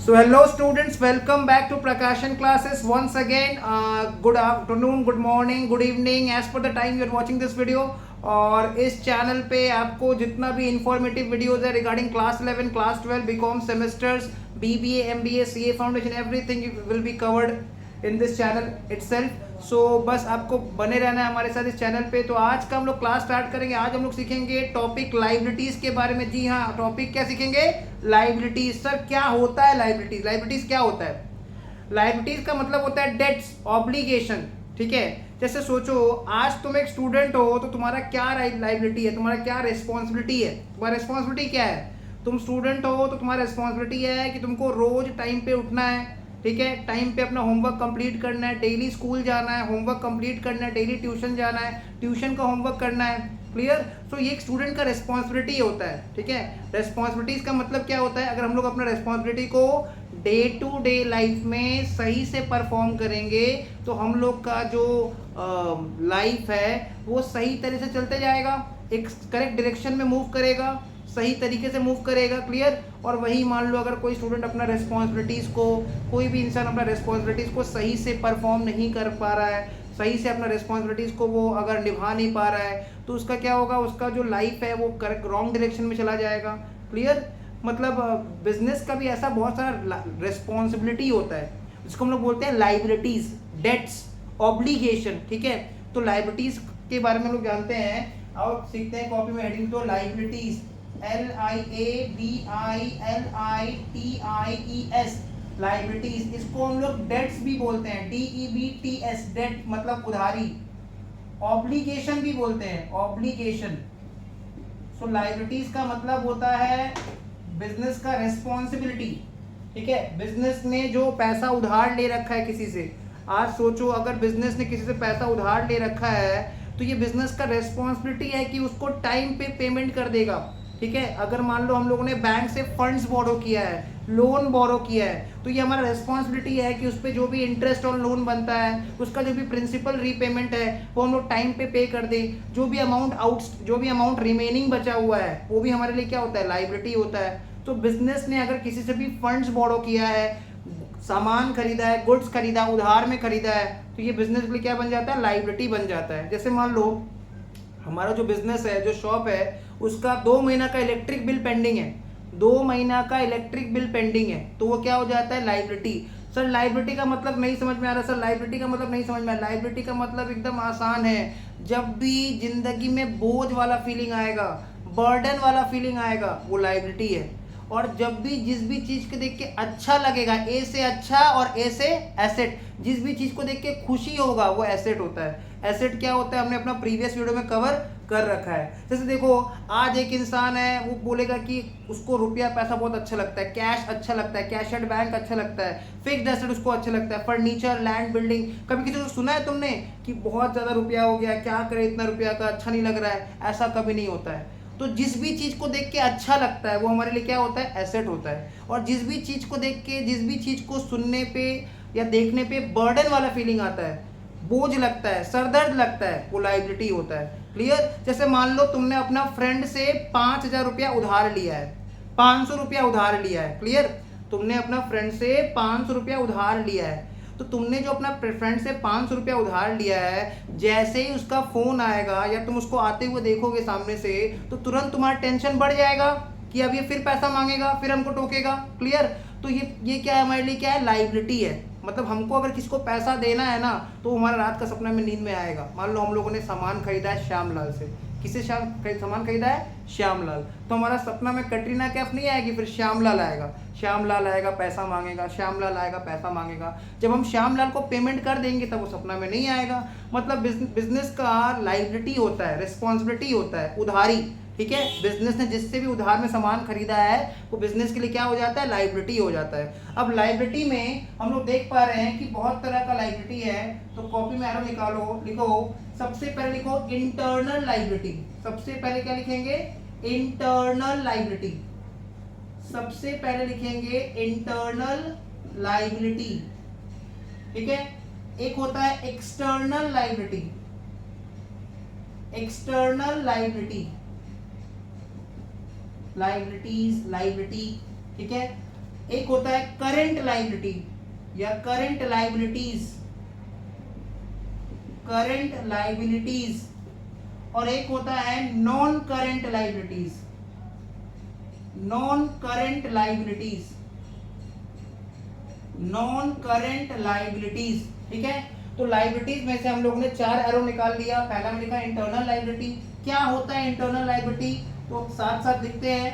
So hello students, welcome back to Prakashan classes once again. Good afternoon, good morning, good evening as per the time you are watching this video. और इस channel पे आपको जितना भी informative videos है regarding class 11, class 12, BCom semesters, BBA, MBA, CA foundation, everything will be covered in this channel itself. So बस आपको बने रहना है हमारे साथ इस चैनल पे. तो आज का हम लोग क्लास स्टार्ट करेंगे. आज हम लोग सीखेंगे टॉपिक लाइबिलिटीज के बारे में. जी हाँ, टॉपिक क्या सीखेंगे? लाइबिलिटीज. सर क्या होता है लाइबिलिटीज? लाइबिलिटीज क्या होता है? लाइबिलिटीज का मतलब होता है डेट्स, ऑब्लिगेशन. ठीक है, जैसे सोचो आज तुम एक स्टूडेंट हो तो तुम्हारा क्या लाइबिलिटी है, तुम्हारा क्या रिस्पॉन्सिबिलिटी है? तुम्हारा रिस्पॉन्सिबिलिटी क्या है? तुम स्टूडेंट हो तो तुम्हारा रिस्पॉन्सिबिलिटी है कि तुमको रोज टाइम पे उठना है. ठीक है, टाइम पे अपना होमवर्क कंप्लीट करना है, डेली स्कूल जाना है, होमवर्क कंप्लीट करना है, डेली ट्यूशन जाना है, ट्यूशन का होमवर्क करना है. क्लियर? सो ये एक स्टूडेंट का रिस्पॉन्सिबिलिटी होता है. ठीक है, रिस्पॉन्सिबिलिटीज का मतलब क्या होता है? अगर हम लोग अपना रिस्पॉन्सिबिलिटी को डे टू डे लाइफ में सही से परफॉर्म करेंगे तो हम लोग का जो लाइफ है वो सही तरह से चलते जाएगा, एक करेक्ट डायरेक्शन में मूव करेगा, सही तरीके से मूव करेगा. क्लियर? और वही मान लो अगर कोई स्टूडेंट अपना रिस्पॉन्सिबिलिटीज़ को, कोई भी इंसान अपना रिस्पॉन्सिबिलिटीज़ को सही से परफॉर्म नहीं कर पा रहा है, सही से अपना रिस्पॉन्सिबिलिटीज़ को वो अगर निभा नहीं पा रहा है तो उसका क्या होगा? उसका जो लाइफ है वो करेक्ट रॉन्ग डायरेक्शन में चला जाएगा. क्लियर? मतलब बिजनेस का भी ऐसा बहुत सारा रिस्पॉन्सिबिलिटी होता है जिसको हम लोग बोलते हैं लाइबिलिटीज, डेट्स, ऑब्लिगेशन. ठीक है, तो लाइबिलिटीज के बारे में हम लोग जानते हैं और सीखते हैं. कॉपी में हेडिंग तो लाइबिलिटीज, LIABILITIES, लाइबिलिटीज. इसको हम लोग डेट्स भी बोलते हैं, DEBTS, डेट मतलब उधारी. ऑब्लिगेशन भी बोलते हैं, ऑब्लिगेशन. सो लाइबिलिटीज का मतलब होता है बिजनेस का रेस्पॉन्सिबिलिटी. ठीक है, बिजनेस ने जो पैसा उधार ले रखा है किसी से, आज सोचो अगर बिजनेस ने किसी से पैसा उधार ले रखा है तो ये बिजनेस का रेस्पॉन्सिबिलिटी है कि उसको टाइम पे पेमेंट कर देगा. ठीक है, अगर मान लो हम लोगों ने बैंक से फंड्स बोरो किया है, लोन बोरो किया है, तो ये हमारा रेस्पॉन्सिबिलिटी है कि उस पर जो भी इंटरेस्ट और लोन बनता है, उसका जो भी प्रिंसिपल रीपेमेंट है वो हम लोग टाइम पे कर दे. जो भी अमाउंट रिमेनिंग बचा हुआ है वो भी हमारे लिए क्या होता है? लाइबिलिटी होता है. तो बिजनेस ने अगर किसी से भी फंड्स बोरो किया है, सामान खरीदा है, गुड्स खरीदा, उधार में खरीदा है, तो ये बिजनेस के लिए क्या बन जाता है? लाइबिलिटी बन जाता है. जैसे मान लो हमारा जो बिजनेस है, जो शॉप है, उसका 2 महीना का इलेक्ट्रिक बिल पेंडिंग है, 2 महीना का इलेक्ट्रिक बिल पेंडिंग है, तो वो क्या हो जाता है? लाइबिलिटी. सर लाइबिलिटी का मतलब नहीं समझ में आ रहा? सर लाइबिलिटी का मतलब नहीं समझ में आ रहा? लाइबिलिटी का मतलब एकदम आसान है. जब भी जिंदगी में बोझ वाला फीलिंग आएगा, बर्डन वाला फीलिंग आएगा, वो लाइबिलिटी है. और जब भी जिस भी चीज को देख के अच्छा लगेगा, ए से अच्छा और ए से एसेट, जिस भी चीज को देख के खुशी होगा वो एसेट होता है. एसेट क्या होता है हमने अपना प्रीवियस वीडियो में कवर कर रखा है. जैसे देखो आज एक इंसान है, वो बोलेगा कि उसको रुपया पैसा बहुत अच्छा लगता है, कैश अच्छा लगता है, कैश एट बैंक अच्छा लगता है, फिक्स्ड एसेट उसको अच्छा लगता है, फर्नीचर, लैंड, बिल्डिंग. कभी किसी को सुना है तुमने कि बहुत ज्यादा रुपया हो गया, क्या करे इतना रुपया का, अच्छा नहीं लग रहा है? ऐसा कभी नहीं होता है. तो जिस भी चीज को देख के अच्छा लगता है वो हमारे लिए क्या होता है? एसेट होता है. और जिस भी चीज को देख के, जिस भी चीज को सुनने पे या देखने पे बर्डन वाला फीलिंग आता है, बोझ लगता है, सरदर्द लगता है, वो लाइबिलिटी होता है. क्लियर? जैसे मान लो तुमने अपना फ्रेंड से 5,000 रुपया उधार लिया है, 500 रुपया उधार लिया है. क्लियर? तुमने अपना फ्रेंड से 500 रुपया उधार लिया है, तो तुमने जो अपना फ्रेंड से 500 रुपया उधार लिया है, जैसे ही उसका फोन आएगा या तुम उसको आते हुए देखोगे सामने से, तो तुरंत तुम्हारा टेंशन बढ़ जाएगा कि अब ये फिर पैसा मांगेगा, फिर हमको टोकेगा. क्लियर? तो ये क्या है हमारे लिए? क्या है? लाइबिलिटी है. मतलब हमको अगर किसी को पैसा देना है ना तो हमारा रात का सपना में नींद में आएगा. मान लो हम लोगों ने सामान खरीदा है श्यामलाल से. किसे सामान खरीदा है? श्यामलाल. तो हमारा सपना में कटरीना कैफ नहीं आएगी, फिर श्यामलाल आएगा. श्यामलाल आएगा, पैसा मांगेगा, श्यामलाल आएगा, पैसा मांगेगा. जब हम श्यामलाल को पेमेंट कर देंगे तब वो सपना में नहीं आएगा. मतलब बिजनेस का लाइबिलिटी होता है, रिस्पॉन्सिबिलिटी होता है, उधारी. ठीक है, बिजनेस ने जिससे भी उधार में सामान खरीदा है वो बिजनेस के लिए क्या हो जाता है? लाइबिलिटी हो जाता है. अब लाइबिलिटी में हम लोग देख पा रहे हैं कि बहुत तरह का लाइबिलिटी है. तो कॉपी में एरो निकालो, लिखो. सबसे पहले लिखो इंटरनल लाइबिलिटी. सबसे पहले क्या लिखेंगे? Internal liability. सबसे पहले लिखेंगे इंटरनल लाइबिलिटी. ठीक है, एक होता है external liability. External liability, liabilities, liability. ठीक है, एक होता है करंट लाइबिलिटी या करंट लाइबिलिटीज, करंट लाइबिलिटीज, और एक होता है non current liabilities, non current liabilities, non current liabilities. ठीक है, तो लाइबिलिटीज में से हम लोगों ने 4 एरो निकाल लिया। पहला में लिखा इंटरनल लाइबिलिटी। क्या होता है इंटरनल लाइबिलिटी, तो साथ साथ लिखते हैं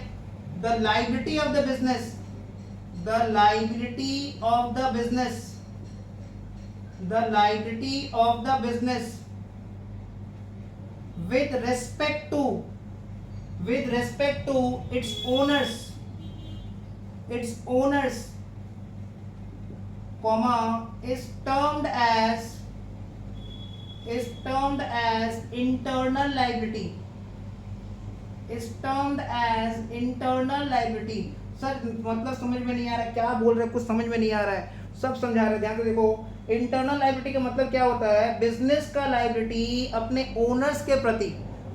the liability of the business, the liability of the business, the liability of the business with respect to its owners, comma is termed as internal liability, sir मतलब समझ में नहीं आ रहा है, क्या बोल रहे, कुछ समझ में नहीं आ रहा है, सब समझा रहे, ध्यान से देखो। इंटरनल लायबिलिटी का मतलब क्या होता है, बिजनेस का लायबिलिटी अपने ओनर्स के प्रति,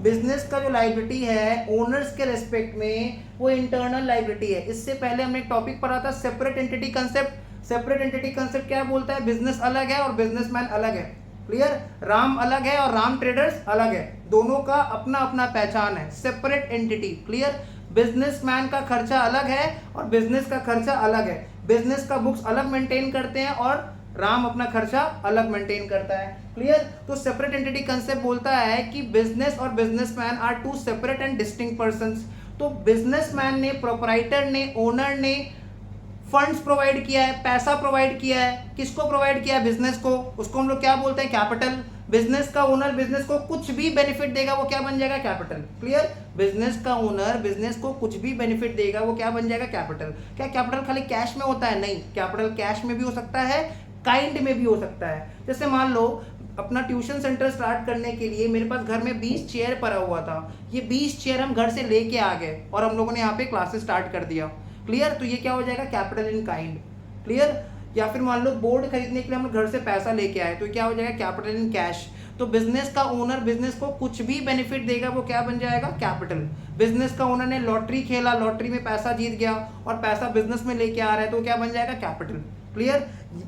बिजनेस का जो लायबिलिटी है ओनर्स के रेस्पेक्ट में, वो इंटरनल लायबिलिटी है। इससे पहले हमने एक टॉपिक पढ़ा था separate entity concept. Separate entity concept क्या बोलता है, बिजनेस अलग है और बिजनेसमैन अलग है। क्लियर, राम अलग है और राम ट्रेडर्स अलग है, दोनों का अपना अपना पहचान है, सेपरेट एंटिटी। क्लियर, बिजनेसमैन का खर्चा अलग है और बिजनेस का खर्चा अलग है, बिजनेस का बुक्स अलग मेंटेन करते हैं और राम अपना खर्चा अलग मेंटेन करता है। क्लियर, तो सेपरेट एंटिटी कंसेप्ट बोलता है कि बिजनेस और businessman are two separate and distinct persons. तो बिजनेसमैन ने, प्रोपराइटर ने, ओनर ने फंड्स प्रोवाइड किया है, पैसा प्रोवाइड किया है, किसको प्रोवाइड किया है, बिजनेस को, उसको हम लोग क्या बोलते हैं, कैपिटल। बिजनेस का ओनर बिजनेस को कुछ भी बेनिफिट देगा वो क्या बन जाएगा, कैपिटल। क्लियर, बिजनेस का ओनर बिजनेस को कुछ भी बेनिफिट देगा वो क्या बन जाएगा, कैपिटल। क्या कैपिटल खाली कैश में होता है, नहीं, कैपिटल कैश में भी हो सकता है, काइंड में भी हो सकता है। जैसे मान लो अपना ट्यूशन सेंटर स्टार्ट करने के लिए मेरे पास घर में 20 चेयर पड़ा हुआ था, ये 20 चेयर हम घर से लेके आ गए और हम लोगों ने यहाँ पे क्लासेस स्टार्ट कर दिया। क्लियर, तो ये क्या हो जाएगा, कैपिटल इन काइंड। क्लियर, या फिर मान लो बोर्ड खरीदने के लिए हम घर से पैसा लेके आए, तो क्या हो जाएगा, कैपिटल इन कैश। तो बिजनेस का ओनर बिजनेस को कुछ भी बेनिफिट देगा वो क्या बन जाएगा, कैपिटल। बिजनेस का ओनर ने लॉटरी खेला, लॉटरी में पैसा जीत गया और पैसा बिजनेस में लेके आ रहा है, तो क्या बन जाएगा, कैपिटल। क्लियर,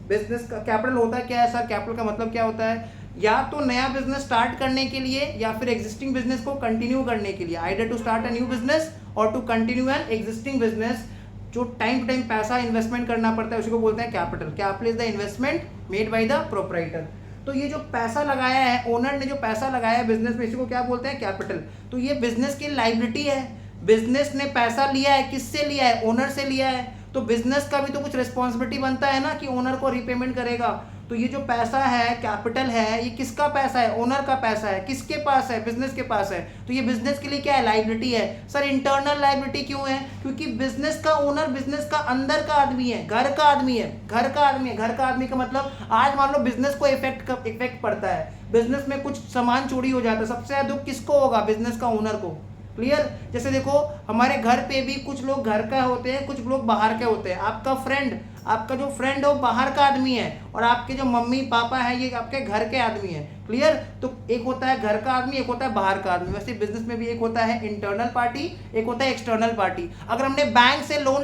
बिजनेस का कैपिटल होता है क्या है सर, कैपिटल का मतलब क्या होता है, या तो नया बिजनेस स्टार्ट करने के लिए या फिर एग्जिस्टिंग बिजनेस को कंटिन्यू करने के लिए, either to start a new business और to continue an existing business. जो टाइम टू टाइम पैसा इन्वेस्टमेंट करना पड़ता है उसी को बोलते हैं capital. Capital is the investment made by the proprietor. तो ये जो पैसा लगाया है, ओनर ने जो पैसा लगाया है बिजनेस में, इसी को क्या बोलते हैं, कैपिटल। तो ये बिजनेस की लायबिलिटी है। बिजनेस ने पैसा लिया है, किससे लिया है, ओनर से लिया है, तो बिजनेस का भी तो कुछ रिस्पॉन्सिबिलिटी बनता है ना कि ओनर को रीपेमेंट करेगा। तो ये जो पैसा है, कैपिटल है, ये किसका पैसा है, ओनर का पैसा है, किसके पास है, बिजनेस के पास है। तो ये बिजनेस के लिए क्या है, लायबिलिटी है। सर इंटरनल लायबिलिटी क्यों है, क्योंकि बिजनेस का ओनर बिजनेस का अंदर का आदमी है, घर का आदमी है, घर का आदमी है। घर का आदमी का मतलब आज मान लो बिजनेस को इफेक्ट पड़ता है, बिजनेस में कुछ सामान चोरी हो जाता है, सबसे ज्यादा दुख किसको होगा, बिजनेस का ओनर को। क्लियर, जैसे देखो हमारे घर पे भी कुछ लोग घर का होते हैं, कुछ लोग बाहर के होते हैं। आपका जो फ्रेंड है वो बाहर का आदमी है और आपके जो मम्मी पापा है ये आपके घर के आदमी है। क्लियर, तो एक होता है घर का आदमी, एक होता है बाहर का आदमी। वैसे बिजनेस में भी एक होता है इंटरनल पार्टी, एक होता है एक्सटर्नल पार्टी। अगर हमने बैंक से लोन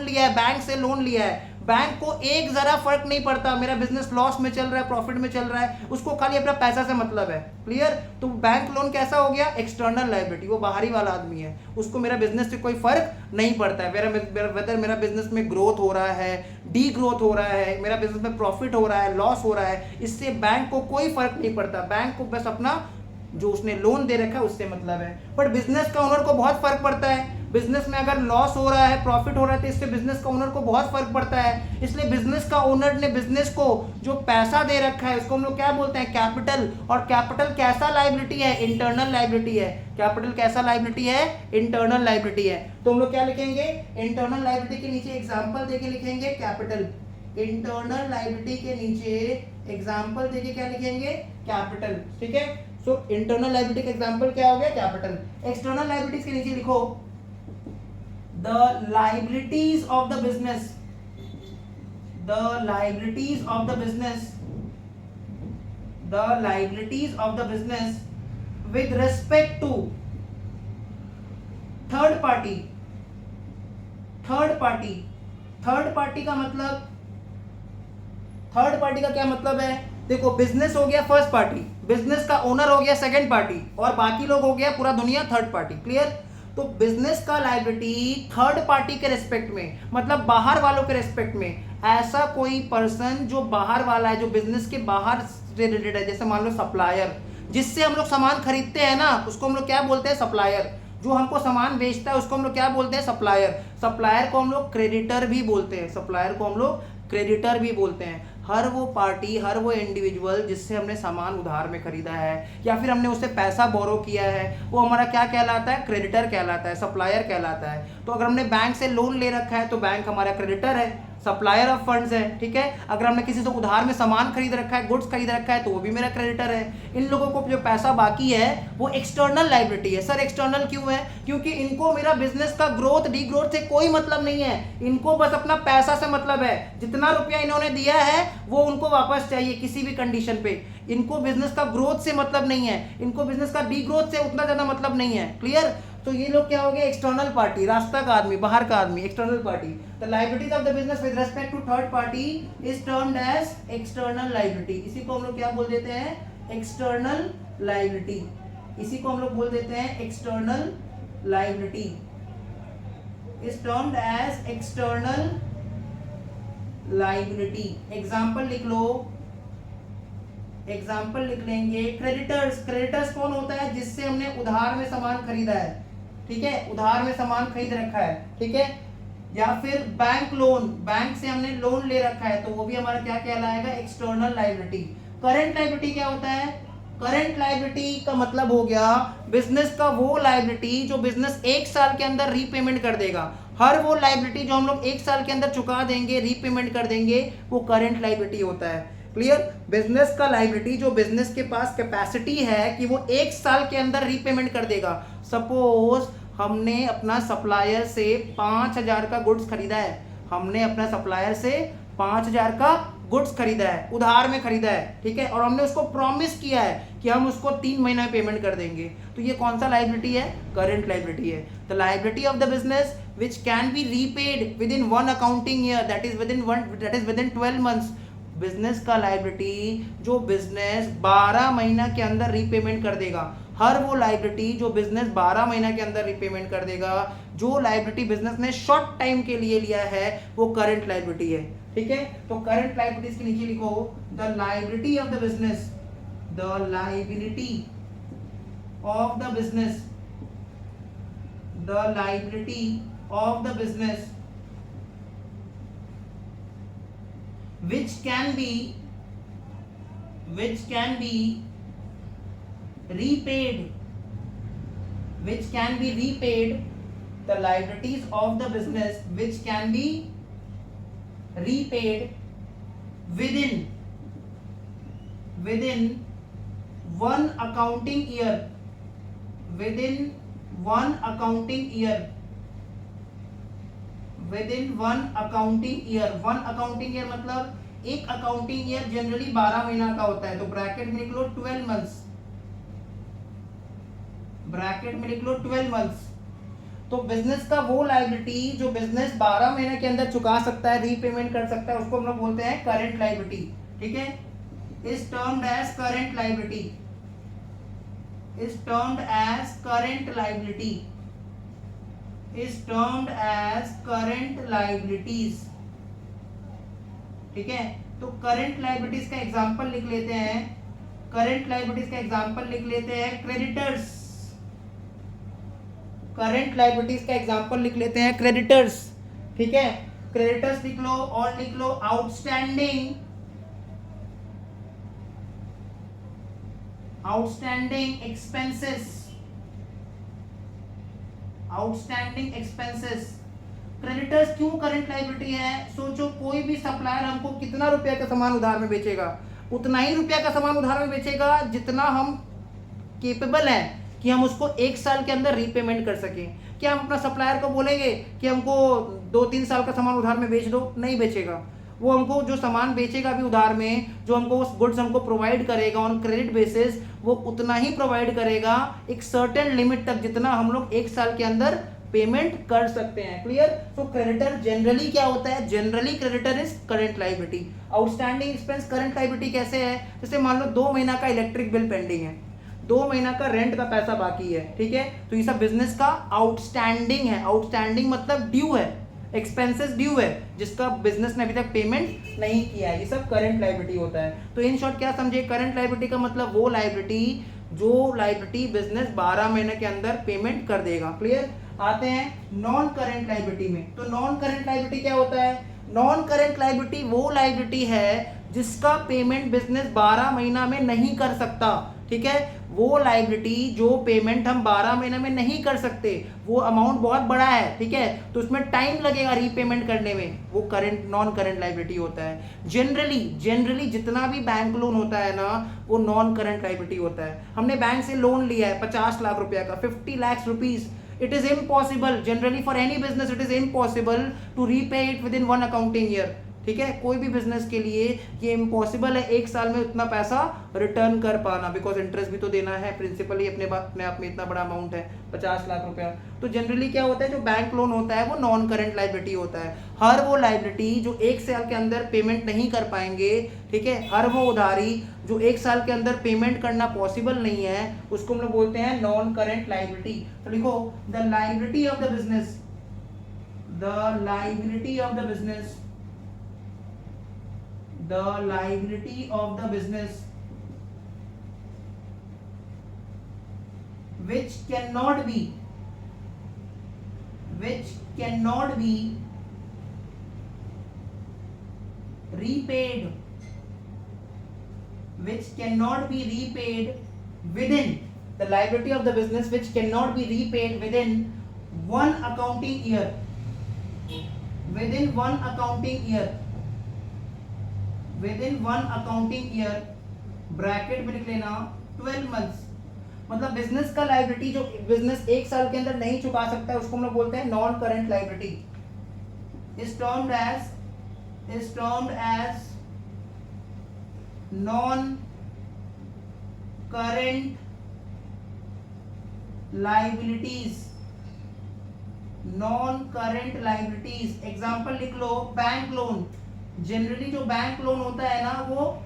लिया है, बैंक को एक जरा फर्क नहीं पड़ता मेरा बिजनेस लॉस में चल रहा है प्रॉफिट में चल रहा है, उसको खाली अपना पैसा से मतलब है। क्लियर, तो बैंक लोन कैसा हो गया, एक्सटर्नल लायबिलिटी, वो बाहरी वाला आदमी है, उसको मेरा बिजनेस से कोई फर्क नहीं पड़ता है। वेदर मेरा बिजनेस में ग्रोथ हो रहा है, डी ग्रोथ हो रहा है, मेरा बिजनेस में प्रॉफिट हो रहा है, लॉस हो रहा है, इससे बैंक को कोई फर्क नहीं पड़ता। बैंक को बस अपना जो उसने लोन दे रखा है उससे मतलब है। बट बिजनेस का ओनर को बहुत फर्क पड़ता है। बिजनेस में अगर लॉस हो रहा है, प्रॉफिट हो रहा है, तो इससे बिजनेस का ओनर को बहुत फर्क पड़ता है। इसलिए बिजनेस का ओनर ने बिजनेस को जो पैसा दे रखा है उसको हम लोग क्या बोलते हैं, कैपिटल। और कैपिटल कैसा लायबिलिटी है, इंटरनल लायबिलिटी है। कैपिटल कैसा लायबिलिटी है, इंटरनल लायबिलिटी है। तो हम लोग क्या लिखेंगे, इंटरनल लायबिलिटी के नीचे एग्जाम्पल देके लिखेंगे कैपिटल। इंटरनल लायबिलिटी के नीचे एग्जाम्पल देके क्या लिखेंगे, कैपिटल। ठीक है, सो इंटरनल लायबिलिटी का एग्जाम्पल क्या हो गया, कैपिटल। एक्सटर्नल लायबिलिटीज के नीचे लिखो the liabilities of the business, the liabilities of the business, the liabilities of the business with respect to third party, third party, third party का मतलब, third party का क्या मतलब है? देखो बिजनेस हो गया फर्स्ट पार्टी, बिजनेस का ओनर हो गया सेकंड पार्टी, और बाकी लोग हो गया पूरा दुनिया थर्ड पार्टी। क्लियर? तो बिजनेस का लायबिलिटी थर्ड पार्टी के रेस्पेक्ट में, मतलब बाहर वालों के रेस्पेक्ट में, ऐसा कोई पर्सन जो बाहर वाला है, जो बिजनेस के बाहर से रिलेटेड है, जैसे मान लो सप्लायर, जिससे हम लोग सामान खरीदते हैं ना, उसको हम लोग क्या बोलते हैं? सप्लायर। जो हमको सामान बेचता है उसको हम लोग क्या बोलते हैं? सप्लायर। सप्लायर को हम लोग क्रेडिटर भी बोलते हैं, सप्लायर को हम लोग क्रेडिटर भी बोलते हैं। हर वो पार्टी, हर वो इंडिविजुअल जिससे हमने सामान उधार में खरीदा है या फिर हमने उससे पैसा बोरो किया है, वो हमारा क्या कहलाता है? क्रेडिटर कहलाता है, सप्लायर कहलाता है। तो अगर हमने बैंक से लोन ले रखा है तो बैंक हमारा क्रेडिटर है, सप्लायर ऑफ फंड्स है। ठीक है? अगर हमने किसी से उधार में सामान खरीद रखा है, गुड्स खरीद रखा है, तो वो भी मेरा क्रेडिटर है। इन लोगों को जो पैसा बाकी है वो एक्सटर्नल लायबिलिटी है। सर एक्सटर्नल क्यों है? क्योंकि इनको मेरा बिजनेस का ग्रोथ डी ग्रोथ से कोई मतलब नहीं है, इनको बस अपना पैसा से मतलब है। जितना रुपया इन्होंने दिया है वो उनको वापस चाहिए किसी भी कंडीशन पे। इनको बिजनेस का ग्रोथ से मतलब नहीं है, इनको बिजनेस का डी ग्रोथ से उतना ज्यादा मतलब नहीं है। क्लियर? तो ये लोग क्या हो गए? एक्सटर्नल पार्टी, रास्ता का आदमी, बाहर का आदमी, external party. The liabilities of the business with respect to third party is termed as external liability. इसी को हम लोग क्या बोल देते हैं? External liability. इसी को हम लोग बोल देते हैं external liability, is termed as external liability. Example लिख लो, एग्जाम्पल लिख लेंगे। क्रेडिटर्स, क्रेडिटर्स कौन होता है? जिससे हमने उधार में सामान खरीदा है। ठीक है? उधार में सामान खरीद रखा है। ठीक है? या फिर बैंक लोन, बैंक से हमने लोन ले रखा है, तो वो भी हमारा क्या कहलाएगा? External liability. करंट लायबिलिटी क्या होता है? करंट लायबिलिटी का मतलब हो गया बिजनेस का वो लायबिलिटी जो बिजनेस एक साल के अंदर रीपेमेंट कर देगा। हर वो लायबिलिटी जो हम लोग एक साल के अंदर चुका देंगे, रीपेमेंट कर देंगे, वो करंट लायबिलिटी होता है। क्लियर? बिजनेस का लायबिलिटी जो बिजनेस के पास कैपेसिटी है कि वो एक साल के अंदर रीपेमेंट कर देगा। सपोज हमने अपना सप्लायर से 5,000 का गुड्स खरीदा है, हमने अपना सप्लायर से 5,000 का गुड्स खरीदा है, उधार में खरीदा है। ठीक है? और हमने उसको प्रॉमिस किया है कि हम उसको 3 महीना में पेमेंट कर देंगे। तो ये कौन सा लायबिलिटी है? करंट लायबिलिटी है। The liability of the business which can be repaid within one accounting year, that is within 12 months। Business का लायबिलिटी जो बिजनेस 12 महीना के अंदर रीपेमेंट कर देगा, हर वो लायबिलिटी जो बिजनेस 12 महीना के अंदर रीपेमेंट कर देगा, जो लायबिलिटी बिजनेस ने शॉर्ट टाइम के लिए लिया है, वो करंट लायबिलिटी है। ठीक है? तो करंट लायबिलिटीज के नीचे लिखो the liability of the business, the liability of the business, the liability of the business which can be repaid, which can be repaid, the liabilities of the business which can be repaid within one accounting year, within one accounting year, within one accounting year। one accounting year मतलब एक accounting year generally 12 महीना का होता है, तो bracket में लिख लो 12 months, bracket में लिख लो 12 मंथ्स। तो बिजनेस का वो लायबिलिटी जो बिजनेस 12 महीने के अंदर चुका सकता है, रीपेमेंट कर सकता है, उसको हम लोग बोलते हैं करंट लायबिलिटी। ठीक है? Is termed as current liability, is termed as current liability, is termed as current liabilities। ठीक है? तो करंट लायबिलिटीज का एग्जांपल लिख लेते हैं, करंट लायबिलिटीज का एग्जांपल लिख लेते हैं क्रेडिटर्स, करंट लायबिलिटीज का एग्जांपल लिख लेते हैं क्रेडिटर्स। ठीक है? क्रेडिटर्स लिख लो और लिख लो outstanding, outstanding expenses, outstanding expenses. Creditors क्यों करंट लायबिलिटी है? सोचो कोई भी सप्लायर हमको कितना रुपया का सामान उधार में बेचेगा, उतना ही रुपया का सामान उधार में बेचेगा जितना हम केपेबल हैं कि हम उसको एक साल के अंदर रीपेमेंट कर सकें। क्या हम अपना सप्लायर को बोलेंगे कि हमको 2-3 साल का सामान उधार में बेच दो? नहीं बेचेगा। वो हमको जो सामान बेचेगा भी उधार में, जो हमको उस गुड्स हमको प्रोवाइड करेगा ऑन क्रेडिट बेसिस, वो उतना ही प्रोवाइड करेगा एक सर्टेन लिमिट तक जितना हम लोग एक साल के अंदर पेमेंट कर सकते हैं। क्लियर? सो क्रेडिटर जनरली क्या होता है? Generally creditor is current liability. Outstanding expense current liability कैसे है? जैसे मान लो 2 महीना का इलेक्ट्रिक बिल पेंडिंग है, 2 महीना का रेंट का पैसा बाकी है, ठीक है, तो ये सब बिजनेस का आउटस्टैंडिंग है। आउटस्टैंडिंग मतलब ड्यू है, एक्सपेंसेस ड्यू है, जिसका बिजनेस ने अभी तक पेमेंट नहीं किया है, ये सब करंट लायबिलिटी होता है। तो इन शॉर्ट क्या समझे? करंट लायबिलिटी का मतलब वो लायबिलिटी जो लायबिलिटी बिजनेस 12 महीने के अंदर पेमेंट कर देगा। क्लियर? आते हैं नॉन करंट लायबिलिटी में। तो नॉन करंट लायबिलिटी क्या होता है? नॉन करंट लायबिलिटी वो लायबिलिटी है जिसका पेमेंट बिजनेस 12 महीना में नहीं कर सकता, ठीक है, वो लायबिलिटी जो पेमेंट हम 12 महीने में नहीं कर सकते, वो अमाउंट बहुत बड़ा है, ठीक है, तो उसमें टाइम लगेगा रीपेमेंट करने में, वो करंट नॉन करंट लायबिलिटी होता है। जनरली जितना भी बैंक लोन होता है ना, वो नॉन करंट लायबिलिटी होता है। हमने बैंक से लोन लिया है 50 लाख रुपया का, 50 lakh rupees, it is impossible generally for any business, it is impossible to repay it within 1 accounting year, ठीक है, कोई भी बिजनेस के लिए ये इम्पॉसिबल है 1 साल में उतना पैसा रिटर्न कर पाना, बिकॉज इंटरेस्ट भी तो देना है, प्रिंसिपल ही अपने आप में इतना बड़ा अमाउंट है 50 लाख रुपया। तो जनरली क्या होता है, जो बैंक लोन होता है वो नॉन करंट लायबिलिटी होता है। हर वो लायबिलिटी जो 1 साल के अंदर पेमेंट नहीं कर पाएंगे, ठीक है, हर वो उधारी जो 1 साल के अंदर पेमेंट करना पॉसिबल नहीं है, उसको हम लोग बोलते हैं नॉन करंट लायबिलिटी। तो लिखो the liability of the business, the liability of the business which cannot be repaid within the liability of the business which cannot be repaid within 1 accounting year, within one accounting year, bracket में लिख लेना 12 months। मतलब business का liability जो business 1 साल के अंदर नहीं चुका सकता है, उसको हम लोग बोलते हैं non current liability. Is termed as non current liabilities. Non current liabilities example लिख लो, बैंक लोन। जनरली जो बैंक लोन होता है ना, वो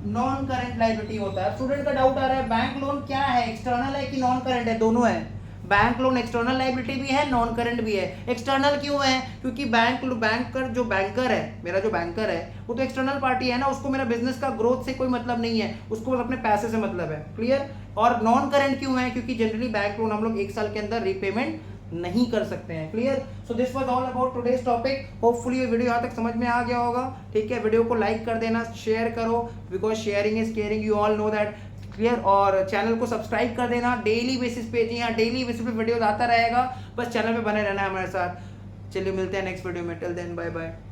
नॉन करंट लायबिलिटी होता है। स्टूडेंट का डाउट आ रहा है बैंक लोन क्या है, एक्सटर्नल है कि नॉन करंट है? दोनों है। बैंक लोन एक्सटर्नल लायबिलिटी भी है, नॉन करंट भी है। एक्सटर्नल क्यों है? क्योंकि बैंकर जो बैंकर है, मेरा जो बैंकर है वो तो एक्सटर्नल पार्टी है ना, उसको मेरा बिजनेस का ग्रोथ से कोई मतलब नहीं है, उसको बस अपने पैसे से मतलब है। क्लियर? और नॉन करंट क्यों है? क्योंकि जनरली बैंक लोन हम लोग 1 साल के अंदर रीपेमेंट नहीं कर सकते हैं। Clear? So this was all about today's topic. Hopefully ये वीडियो यहाँ तक समझ में आ गया होगा, ठीक है। वीडियो को लाइक कर देना, शेयर करो, because sharing is caring, you all know that. Clear? और चैनल को सब्सक्राइब कर देना डेली बेसिस पे, जी हाँ, डेली बेसिस पे वीडियो आता रहेगा, बस चैनल पे बने रहना है हमारे साथ। चलिए मिलते हैं नेक्स्ट वीडियो में, टिल देन बाय बाय।